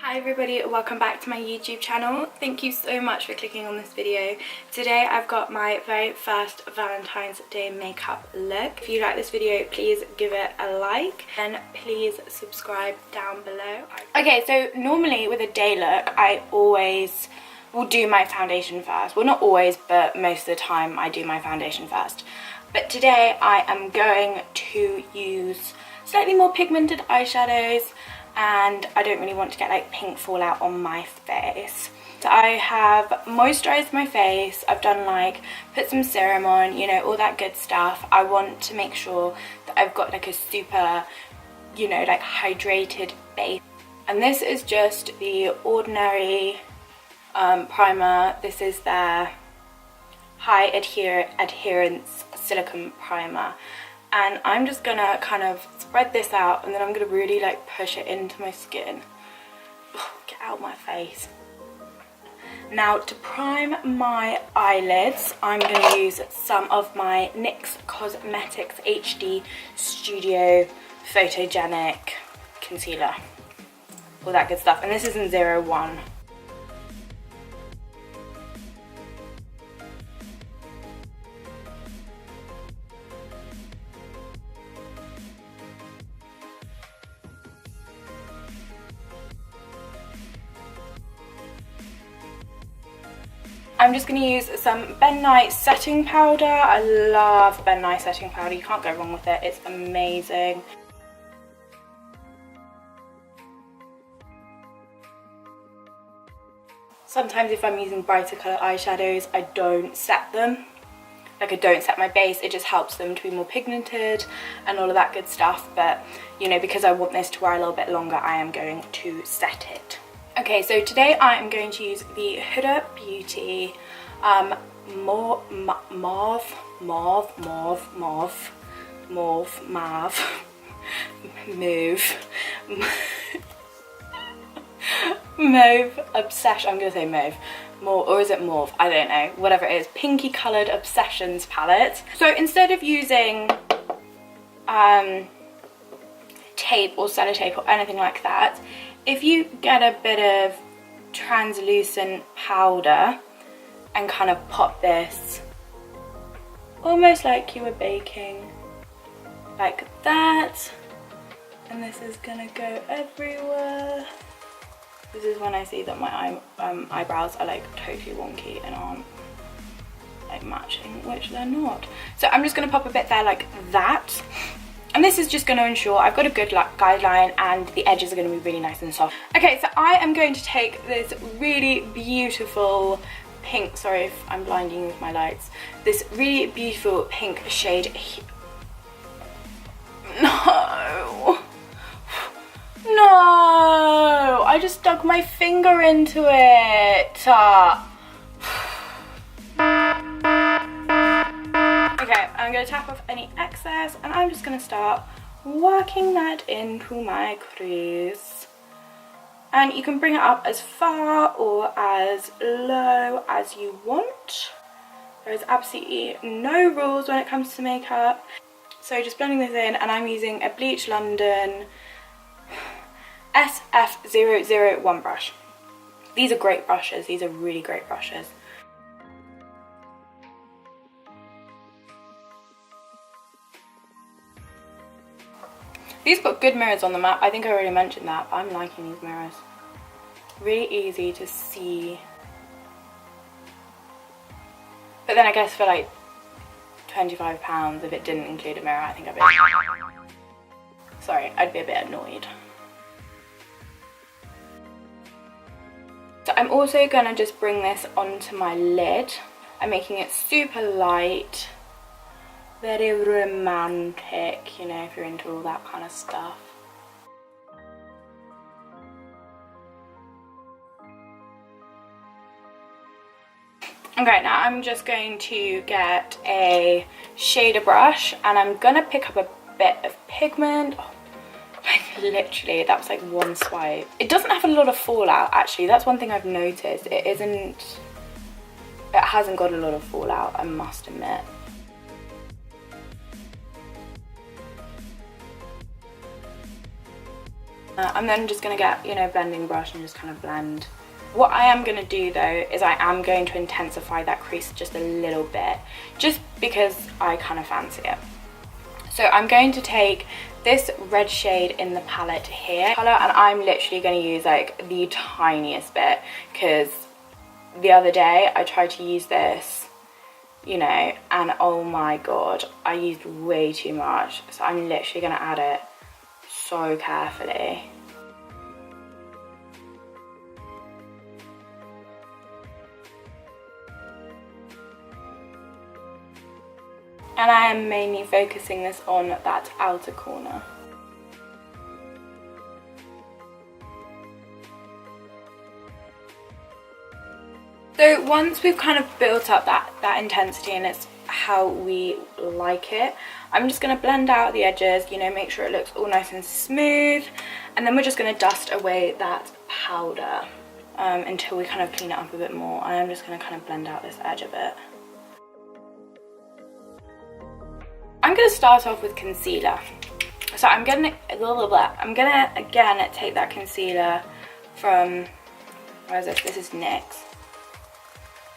Hi everybody, welcome back to my YouTube channel. Thank you so much for clicking on this video. Today I've got my very first Valentine's Day makeup look. If you like this video, please give it a like and please subscribe down below. Okay, so normally with a day look, I always will do my foundation first. Well, not always, but most of the time I do my foundation first. But today I am going to use slightly more pigmented eyeshadows, and I don't really want to get like pink fallout on my face. So I have moisturized my face, I've done like, put some serum on, you know, all that good stuff. I want to make sure that I've got like a super, you know, like hydrated base. And this is just the ordinary primer. This is their high adherence silicone primer. And I'm just gonna kind of spread this out, and then I'm gonna really like push it into my skin. Ugh, get out my face. Now to prime my eyelids, I'm gonna use some of my NYX Cosmetics HD Studio Photogenic Concealer. All that good stuff. And this is in 01. I'm just going to use some Nye setting powder. I love Nye setting powder. You can't go wrong with it. It's amazing. Sometimes if I'm using brighter colour eyeshadows, I don't set them. Like, I don't set my base. It just helps them to be more pigmented and all of that good stuff. But, you know, because I want this to wear a little bit longer, I am going to set it. Okay, so today I am going to use the Huda Beauty mauve obsession. I'm gonna say mauve, or is it mauve? I don't know. Whatever it is, pinky coloured obsessions palette. So instead of using tape or sellotape or anything like that, if you get a bit of translucent powder and kind of pop this almost like you were baking, like that, and this is gonna go everywhere. This is when I see that my eyebrows are like totally wonky and aren't like matching, which they're not. So I'm just gonna pop a bit there like that. And this is just going to ensure I've got a good guideline and the edges are going to be really nice and soft. Okay, so I am going to take this really beautiful pink, sorry if I'm blinding you with my lights, this really beautiful pink shade. No! No! I just stuck my finger into it. Okay, I'm going to tap off any excess, and I'm just going to start working that into my crease. And you can bring it up as far or as low as you want. There is absolutely no rules when it comes to makeup. So just blending this in, and I'm using a Bleach London SF001 brush. These are great brushes. These are really great brushes. These got good mirrors on them. I think I already mentioned that, but I'm liking these mirrors. Really easy to see. But then I guess for like £25, if it didn't include a mirror, I think I'd be... Sorry, I'd be a bit annoyed. So I'm also gonna just bring this onto my lid. I'm making it super light. Very romantic, you know, if you're into all that kind of stuff. Okay, now I'm just going to get a shader brush, and I'm gonna pick up a bit of pigment. Oh, like literally, that was like one swipe. It doesn't have a lot of fallout, actually. That's one thing I've noticed. It hasn't got a lot of fallout, I must admit. I'm then just going to get, you know, blending brush and just kind of blend. What I am going to do though is I am going to intensify that crease just a little bit, just because I kind of fancy it. So I'm going to take this red shade in the palette here color, and I'm literally going to use like the tiniest bit, because the other day I tried to use this, you know, and oh my god, I used way too much. So I'm literally going to add it so carefully. And I am mainly focusing this on that outer corner. So once we've kind of built up that intensity, and it's how we like it, I'm just going to blend out the edges, you know, make sure it looks all nice and smooth, and then we're just going to dust away that powder until we kind of clean it up a bit more. And I'm just going to kind of blend out this edge a bit. I'm going to start off with concealer. So I'm gonna again take that concealer from, where is this? This is NYX.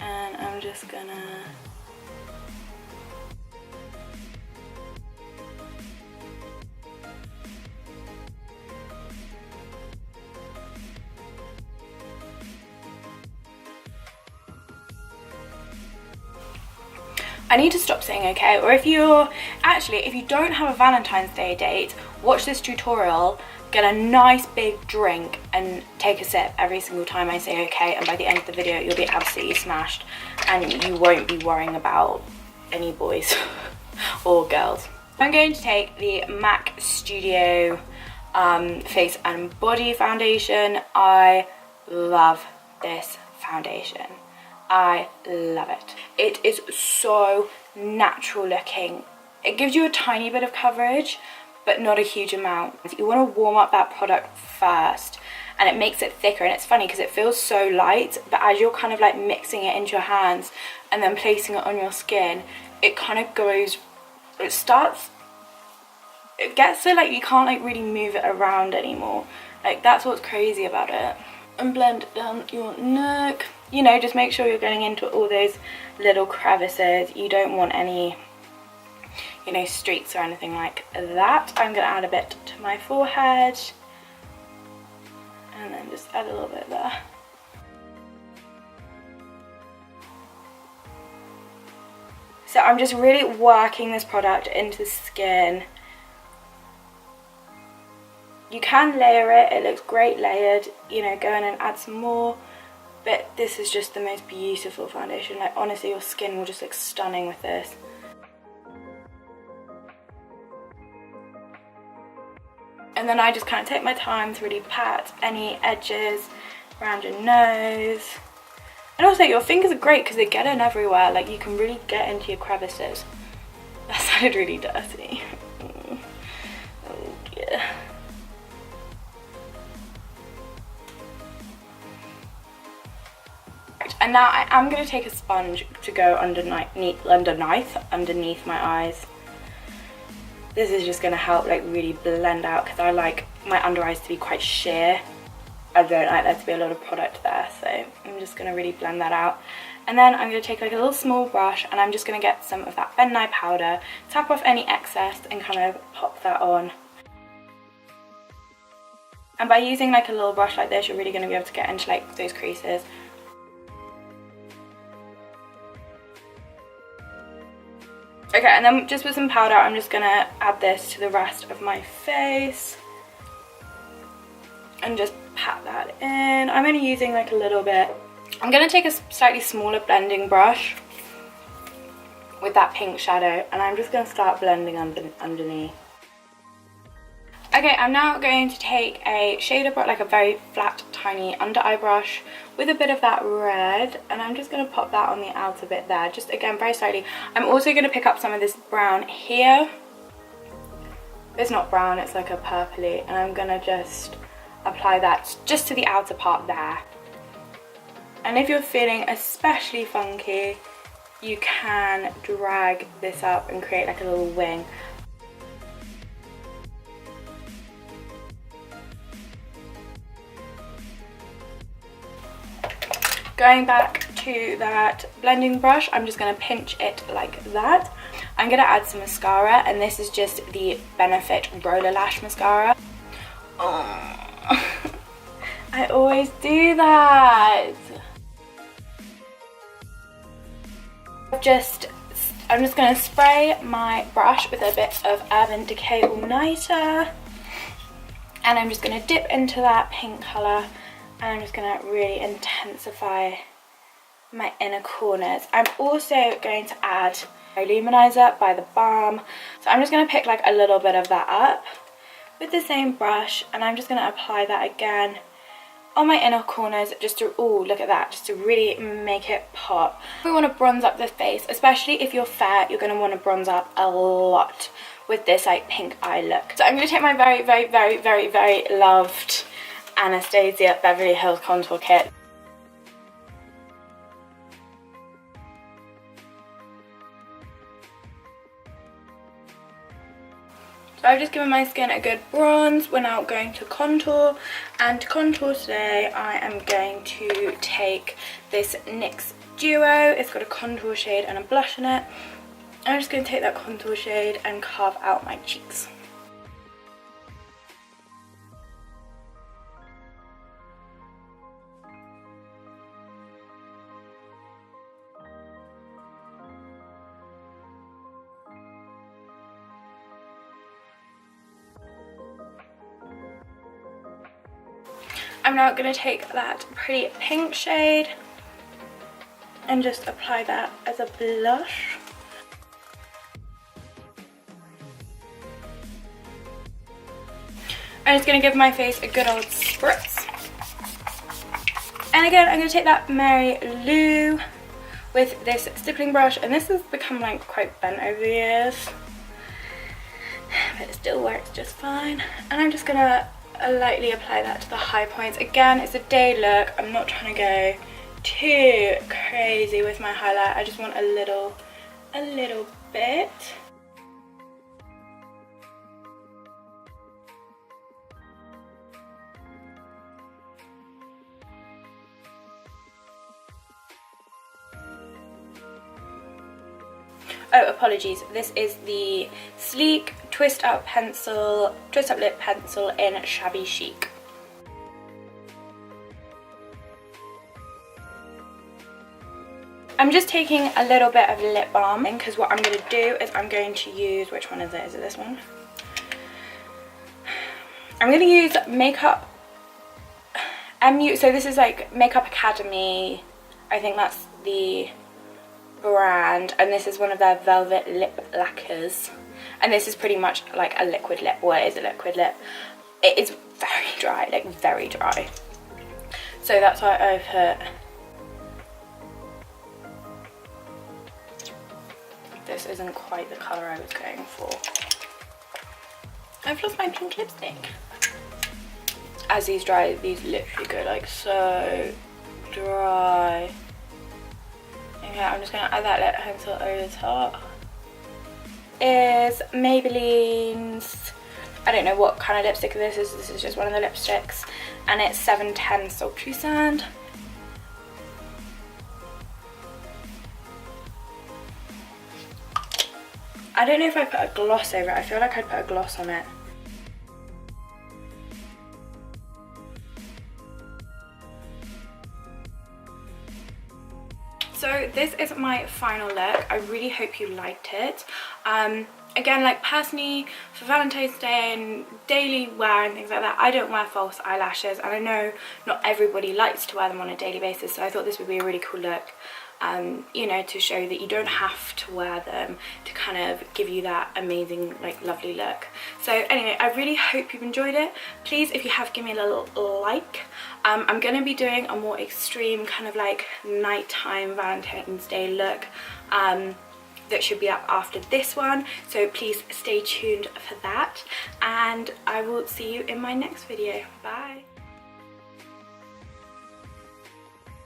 And I'm just gonna I need to stop saying okay, or if you don't have a Valentine's Day date, watch this tutorial, get a nice big drink and take a sip every single time I say okay, and by the end of the video you'll be absolutely smashed and you won't be worrying about any boys or girls. I'm going to take the MAC Studio Face and Body Foundation. I love this foundation. I love it. It is so natural looking. It gives you a tiny bit of coverage, but not a huge amount. You want to warm up that product first, and it makes it thicker. And it's funny because it feels so light, but as you're kind of like mixing it into your hands and then placing it on your skin, it kind of goes, it gets so like you can't like really move it around anymore. Like that's what's crazy about it. And blend it down your neck. You know, just make sure you're getting into all those little crevices. You don't want any, you know, streaks or anything like that. I'm going to add a bit to my forehead. And then just add a little bit there. So I'm just really working this product into the skin. You can layer it, it looks great layered, you know, go in and add some more. But this is just the most beautiful foundation. Like honestly, your skin will just look stunning with this. And then I just kind of take my time to really pat any edges around your nose. And also your fingers are great because they get in everywhere. Like you can really get into your crevices. That sounded really dirty. Oh dear. And now I am going to take a sponge to go underneath my eyes. This is just going to help like really blend out, because I like my under eyes to be quite sheer. I don't like there to be a lot of product there, so I'm just going to really blend that out. And then I'm going to take like a little small brush and I'm just going to get some of that Ben Nye powder, tap off any excess and kind of pop that on. And by using like a little brush like this, you're really going to be able to get into like those creases. Okay, and then just with some powder, I'm just going to add this to the rest of my face. And just pat that in. I'm only using like a little bit. I'm going to take a slightly smaller blending brush with that pink shadow. And I'm just going to start blending underneath. Okay, I'm now going to take a shader brush, like a very flat, tiny under eye brush with a bit of that red, and I'm just going to pop that on the outer bit there, just again very slightly. I'm also going to pick up some of this brown here. It's not brown, it's like a purpley, and I'm going to just apply that just to the outer part there. And if you're feeling especially funky, you can drag this up and create like a little wing. Going back to that blending brush, I'm just going to pinch it like that. I'm going to add some mascara, and this is just the Benefit Roller Lash Mascara. Oh, I always do that. I'm just going to spray my brush with a bit of Urban Decay All Nighter, and I'm just going to dip into that pink colour, and I'm just going to really intensify my inner corners. I'm also going to add Luminizer by The Balm, so I'm just going to pick like a little bit of that up with the same brush, and I'm just going to apply that again on my inner corners, just to, oh look at that, just to really make it pop. We want to bronze up the face, especially if you're fair, you're going to want to bronze up a lot with this like pink eye look. So I'm going to take my very loved Anastasia Beverly Hills contour kit. So I've just given my skin a good bronze. We're now going to contour, and to contour today I am going to take this NYX Duo. It's got a contour shade and a blush in it. I'm just going to take that contour shade and carve out my cheeks. I'm now going to take that pretty pink shade and just apply that as a blush. I'm just going to give my face a good old spritz. And again, I'm going to take that Mary Lou with this stippling brush, and this has become like quite bent over the years, but it still works just fine. And I'm just going to lightly apply that to the high points. Again, it's a day look. I'm not trying to go too crazy with my highlight. I just want a little bit. Oh, apologies. This is the Sleek Twist Up Lip Pencil in Shabby Chic. I'm just taking a little bit of lip balm, because what I'm going to do is I'm going to use, which one is it? Is it this one? I'm going to use Makeup MU. So this is like Makeup Academy. I think that's the brand, and this is one of their velvet lip lacquers, and this is pretty much like a liquid lip. Well, it is a liquid lip. It is very dry, like very dry, so that's why I put this. Isn't quite the colour I was going for. I've lost my pink lipstick. As these dry, these literally go like so dry. Okay, I'm just going to add that lip pencil over the top. Is Maybelline's, I don't know what kind of lipstick this is. This is just one of the lipsticks, and it's 710 Sultry Sand. I don't know if I put a gloss over it. I feel like I'd put a gloss on it. So this is my final look. I really hope you liked it. Again, like personally, for Valentine's Day and daily wear and things like that, I don't wear false eyelashes, and I know not everybody likes to wear them on a daily basis, so I thought this would be a really cool look, you know, to show that you don't have to wear them to kind of give you that amazing, like, lovely look. So anyway, I really hope you've enjoyed it. Please, if you have, give me a little like. I'm going to be doing a more extreme kind of like nighttime Valentine's Day look that should be up after this one, so please stay tuned for that, and I will see you in my next video. Bye.